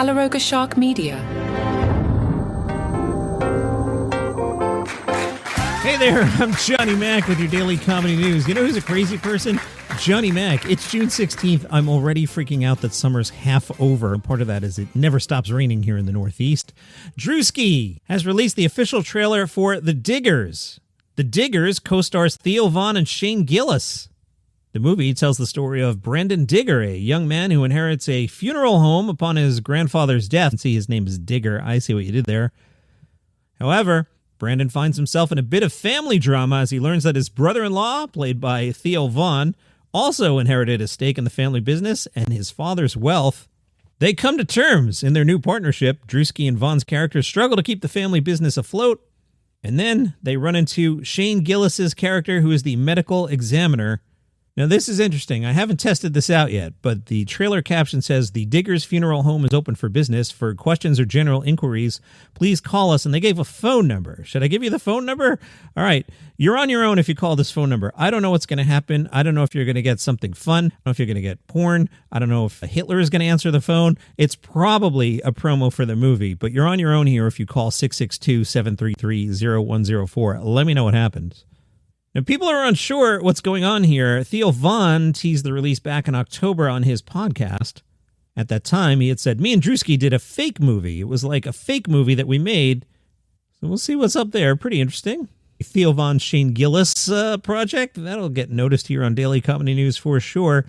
Calaroga Shark Media. Hey there, I'm Johnny Mac with your daily comedy news. You know who's a crazy person? Johnny Mac. It's June 16th. I'm already freaking out that summer's half over. Part of that is it never stops raining here in the Northeast. Druski has released the official trailer for The Diggers. The Diggers co-stars Theo and Shane Gillis. The movie tells the story of Brandon Digger, a young man who inherits a funeral home upon his grandfather's death. See, his name is Digger. I see what you did there. However, Brandon finds himself in a bit of family drama as he learns that his brother-in-law, played by Theo Von, also inherited a stake in the family business and his father's wealth. They come to terms in their new partnership. Druski and Von's characters struggle to keep the family business afloat, and then they run into Shane Gillis's character, who is the medical examiner. Now, this is interesting. I haven't tested this out yet, but the trailer caption says, "The Diggers Funeral Home is open for business. For questions or general inquiries, please call us." And they gave a phone number. Should I give you the phone number? All right. You're on your own if you call this phone number. I don't know what's going to happen. I don't know if you're going to get something fun. I don't know if you're going to get porn. I don't know if Hitler is going to answer the phone. It's probably a promo for the movie, but you're on your own here if you call 662-733-0104. Let me know what happens. Now, people are unsure what's going on here. Theo Von teased the release back in October on his podcast. At that time, he had said, "Me and Druski did a fake movie. It was like a fake movie that we made." So we'll see what's up there. Pretty interesting. Theo Von Shane Gillis project. That'll get noticed here on Daily Comedy News for sure.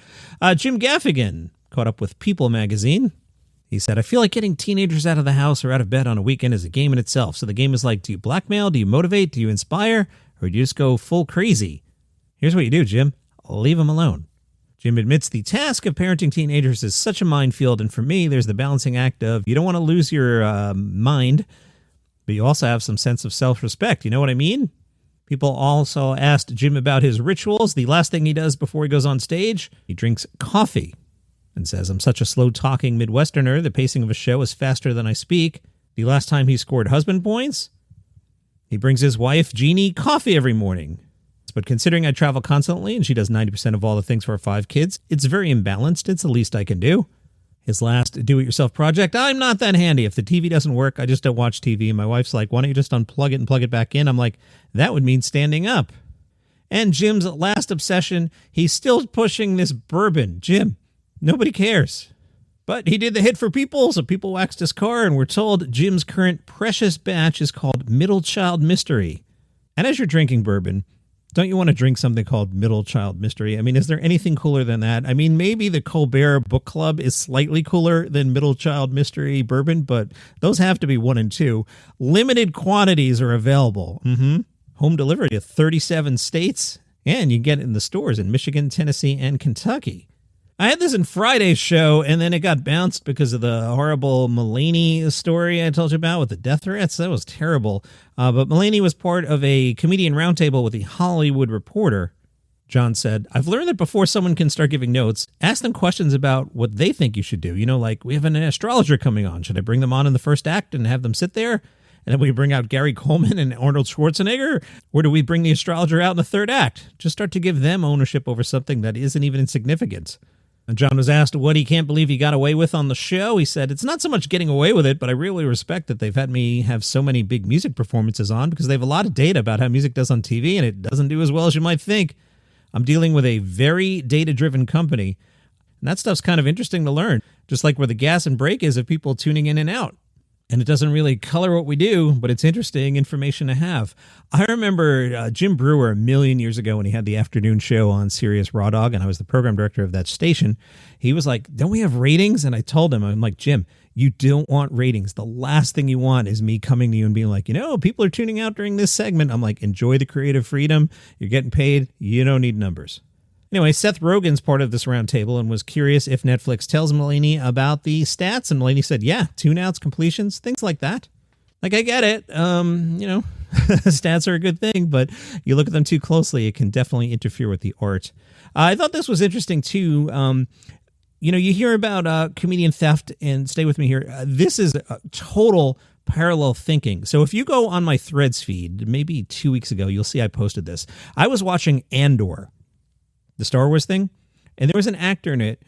Jim Gaffigan caught up with People magazine. He said, "I feel like getting teenagers out of the house or out of bed on a weekend is a game in itself. So the game is like, do you blackmail? Do you motivate? Do you inspire? Or do you just go full crazy? Here's what you do, Jim. Leave them alone." Jim admits the task of parenting teenagers is such a minefield, and for me, there's the balancing act of you don't want to lose your mind, but you also have some sense of self-respect. You know what I mean? People also asked Jim about his rituals. The last thing he does before he goes on stage, he drinks coffee and says, "I'm such a slow-talking Midwesterner. The pacing of a show is faster than I speak." The last time he scored husband points, he brings his wife, Jeannie, coffee every morning. But considering I travel constantly and she does 90% of all the things for our 5 kids, it's very imbalanced. It's the least I can do. His last do-it-yourself project, "I'm not that handy. If the TV doesn't work, I just don't watch TV." And my wife's like, "Why don't you just unplug it and plug it back in?" I'm like, that would mean standing up. And Jim's last obsession, he's still pushing this bourbon. Jim, nobody cares. But he did the hit for People, so people waxed his car, and we're told Jim's current precious batch is called Middle Child Mystery. And as you're drinking bourbon, don't you want to drink something called Middle Child Mystery? I mean, is there anything cooler than that? I mean, maybe the Colbert Book Club is slightly cooler than Middle Child Mystery bourbon, but those have to be 1 and 2. Limited quantities are available. Home delivery to 37 states, and you can get it in the stores in Michigan, Tennessee, and Kentucky. I had this in Friday's show, and then it got bounced because of the horrible Mulaney story I told you about with the death threats. That was terrible. But Mulaney was part of a comedian roundtable with the Hollywood Reporter. John said, "I've learned that before someone can start giving notes, ask them questions about what they think you should do. You know, like, we have an astrologer coming on. Should I bring them on in the first act and have them sit there? And then we bring out Gary Coleman and Arnold Schwarzenegger? Or do we bring the astrologer out in the third act? Just start to give them ownership over something that isn't even insignificant." And John was asked what he can't believe he got away with on the show. He said, "It's not so much getting away with it, but I really respect that they've had me have so many big music performances on because they have a lot of data about how music does on TV, and it doesn't do as well as you might think. I'm dealing with a very data-driven company, and that stuff's kind of interesting to learn, just like where the gas and brake is of people tuning in and out. And it doesn't really color what we do, but it's interesting information to have." I remember Jim Brewer a million years ago when he had the afternoon show on Sirius Raw Dog, and I was the program director of that station. He was like, "Don't we have ratings?" And I told him, I'm like, "Jim, you don't want ratings. The last thing you want is me coming to you and being like, people are tuning out during this segment." I'm like, enjoy the creative freedom. You're getting paid. You don't need numbers. Anyway, Seth Rogen's part of this roundtable and was curious if Netflix tells Mulaney about the stats. And Mulaney said, yeah, tune-outs, completions, things like that. Like, I get it. Stats are a good thing, but you look at them too closely, it can definitely interfere with the art. I thought this was interesting, too. You hear about comedian theft, and stay with me here. This is a total parallel thinking. So if you go on my Threads feed, maybe 2 weeks ago, you'll see I posted this. I was watching Andor, the Star Wars thing, and there was an actor in it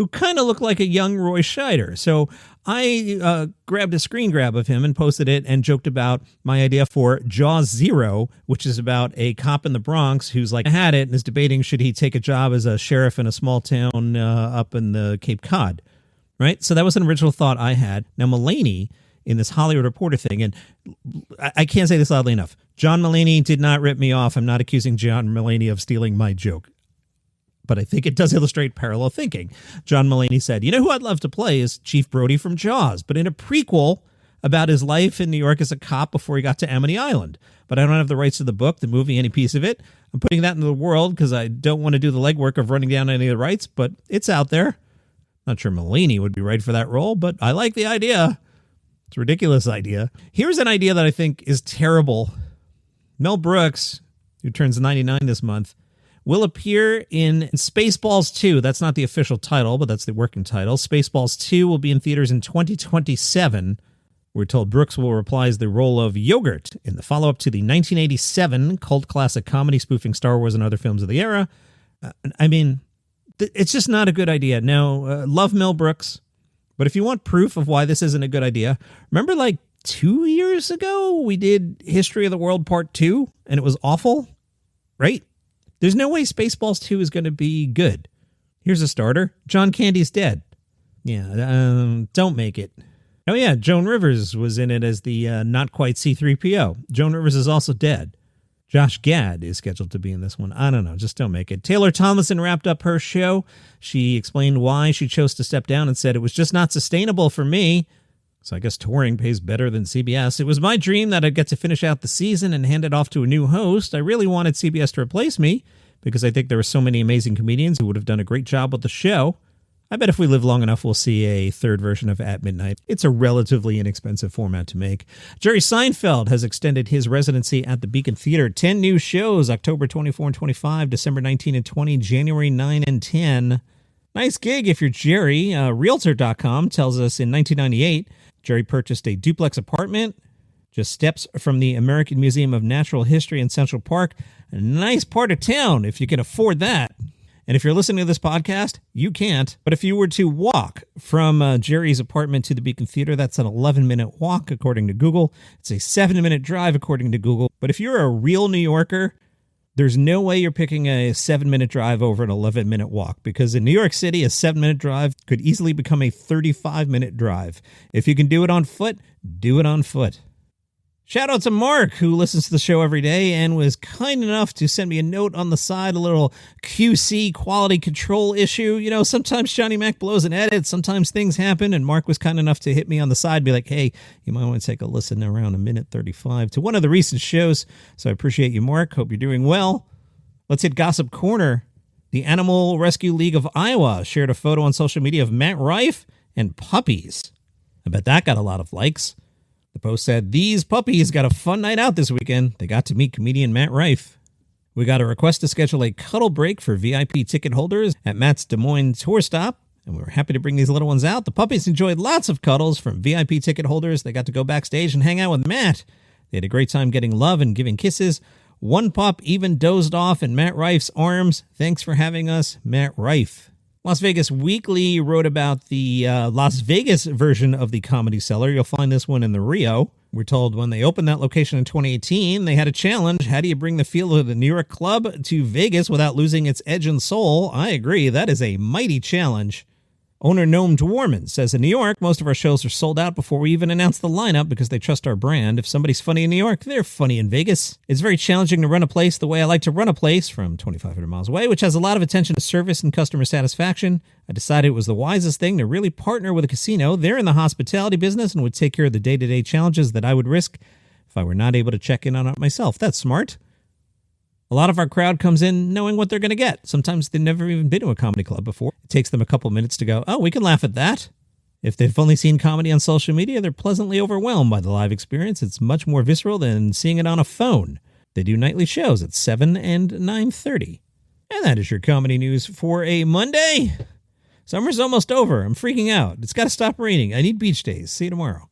who kind of looked like a young Roy Scheider. So I grabbed a screen grab of him and posted it and joked about my idea for Jaws 0, which is about a cop in the Bronx who's like had it and is debating should he take a job as a sheriff in a small town up in the Cape Cod, right? So that was an original thought I had. Now, Mulaney, in this Hollywood Reporter thing, and I can't say this loudly enough, John Mulaney did not rip me off. I'm not accusing John Mulaney of stealing my joke, but I think it does illustrate parallel thinking. John Mulaney said, you know who I'd love to play is Chief Brody from Jaws, but in a prequel about his life in New York as a cop before he got to Amity Island. But I don't have the rights to the book, the movie, any piece of it. I'm putting that into the world because I don't want to do the legwork of running down any of the rights, but it's out there. Not sure Mulaney would be right for that role, but I like the idea. It's a ridiculous idea. Here's an idea that I think is terrible. Mel Brooks, who turns 99 this month, will appear in Spaceballs 2. That's not the official title, but that's the working title. Spaceballs 2 will be in theaters in 2027. We're told Brooks will reprise the role of Yogurt in the follow-up to the 1987 cult classic comedy spoofing Star Wars and other films of the era. It's just not a good idea. Now, love Mel Brooks, but if you want proof of why this isn't a good idea, remember like 2 years ago we did History of the World Part 2 and it was awful, right? There's no way Spaceballs 2 is going to be good. Here's a starter. John Candy's dead. Yeah, don't make it. Oh yeah, Joan Rivers was in it as the not quite C-3PO. Joan Rivers is also dead. Josh Gad is scheduled to be in this one. I don't know, just don't make it. Taylor Thomason wrapped up her show. She explained why she chose to step down and said, it was just not sustainable for me. So I guess touring pays better than CBS. It was my dream that I'd get to finish out the season and hand it off to a new host. I really wanted CBS to replace me because I think there were so many amazing comedians who would have done a great job with the show. I bet if we live long enough, we'll see a third version of At Midnight. It's a relatively inexpensive format to make. Jerry Seinfeld has extended his residency at the Beacon Theater. 10 new shows, October 24 and 25, December 19 and 20, January 9 and 10. Nice gig if you're Jerry. Realtor.com tells us in 1998, Jerry purchased a duplex apartment just steps from the American Museum of Natural History in Central Park. A nice part of town if you can afford that. And if you're listening to this podcast, you can't. But if you were to walk from Jerry's apartment to the Beacon Theater, that's an 11-minute walk, according to Google. It's a 7-minute drive, according to Google. But if you're a real New Yorker, there's no way you're picking a 7-minute drive over an 11-minute walk. Because in New York City, a 7-minute drive could easily become a 35-minute drive. If you can do it on foot, do it on foot. Shout out to Mark, who listens to the show every day and was kind enough to send me a note on the side, a little QC quality control issue. You know, sometimes Johnny Mac blows an edit, sometimes things happen, and Mark was kind enough to hit me on the side, be like, hey, you might want to take a listen around a minute 35 to one of the recent shows. So I appreciate you, Mark. Hope you're doing well. Let's hit Gossip Corner. The Animal Rescue League of Iowa shared a photo on social media of Matt Rife and puppies. I bet that got a lot of likes. The post said, these puppies got a fun night out this weekend. They got to meet comedian Matt Rife. We got a request to schedule a cuddle break for VIP ticket holders at Matt's Des Moines tour stop, and we were happy to bring these little ones out. The puppies enjoyed lots of cuddles from VIP ticket holders. They got to go backstage and hang out with Matt. They had a great time getting love and giving kisses. One pup even dozed off in Matt Rife's arms. Thanks for having us, Matt Rife. Las Vegas Weekly wrote about the Las Vegas version of the Comedy Cellar. You'll find this one in the Rio. We're told when they opened that location in 2018, they had a challenge. How do you bring the feel of the New York club to Vegas without losing its edge and soul? I agree. That is a mighty challenge. Owner Noam Dwarman says, in New York, most of our shows are sold out before we even announce the lineup because they trust our brand. If somebody's funny in New York, they're funny in Vegas. It's very challenging to run a place the way I like to run a place from 2,500 miles away, which has a lot of attention to service and customer satisfaction. I decided it was the wisest thing to really partner with a casino. They're in the hospitality business and would take care of the day-to-day challenges that I would risk if I were not able to check in on it myself. That's smart. A lot of our crowd comes in knowing what they're going to get. Sometimes they've never even been to a comedy club before. It takes them a couple minutes to go, oh, we can laugh at that. If they've only seen comedy on social media, they're pleasantly overwhelmed by the live experience. It's much more visceral than seeing it on a phone. They do nightly shows at 7 and 9:30. And that is your comedy news for a Monday. Summer's almost over. I'm freaking out. It's got to stop raining. I need beach days. See you tomorrow.